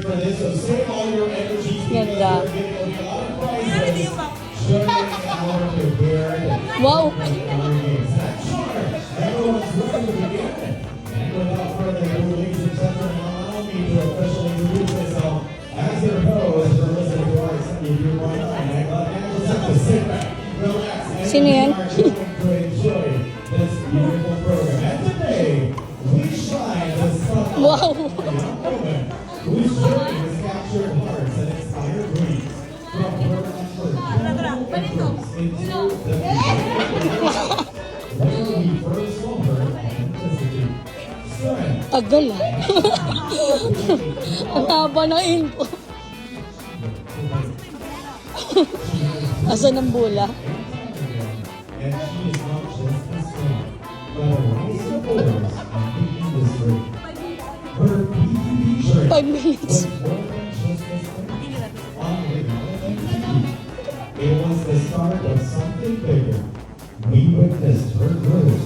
for this, so save all your energy. Ganda. Wow. Everyone's ready to begin. And without further ado, ladies and gentlemen, allow me to officially introduce myself as your host for listening to our 73.9. I just have to sit back, relax, and Sino yan? to enjoy this beautiful program. And today, we shine the spotlight Wow. on a young woman whose journey has captured hearts and inspired dreams. From her effort into the where we first saw her authenticity, strength, Tagal ah. Ang haba ng info. Asan ang bula? and she is not just a star, but a rising force in the industry. Her PTV journey 5 minutes. was more than just a start on reality TV. It was the start of something bigger. We witnessed her growth,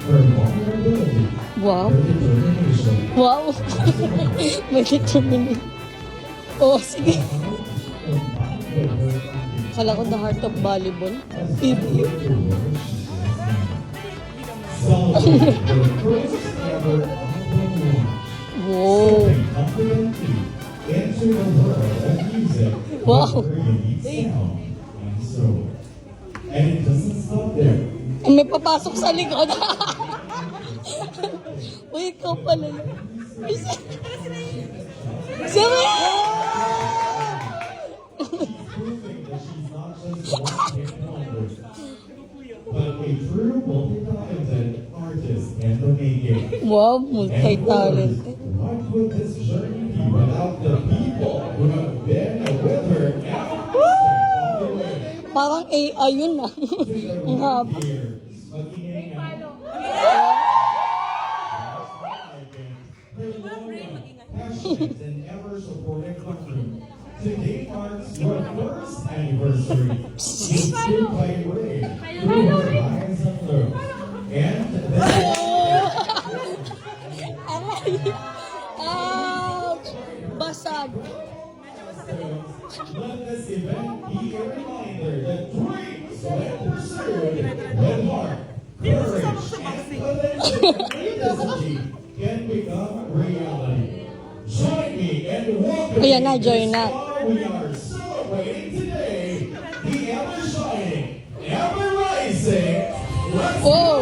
her vulnerability, Wow. her determination. Wow. May determination. Oh, sige. Kala ko the heart of volleyball. PBU. Celebrate her first ever album launch. Wow. Stepping confidently into the world of music Wow. with her unique sound and soul. And it doesn't stop there. May papasok sa likod. Uy, ikaw pala yun. Sige! Proving that she's not just a one-hit wonder, but a true multi-talented artist in the making. Wow, And multi-talented. what would this journey be without the people who have been with her every step of the way? Parang AI yun ah. Ang haba. Years, magiging passionate and ever-supportive country. Today marks your first anniversary. You stood by your way through her highs and lows. And Ouch! Basag. let this event be a reminder that dreams, when pursued with heart, courage, and authenticity, can become reality. Join me and welcome Ayan na, join na. we are celebrating today the ever shining, ever rising. Let's Oh!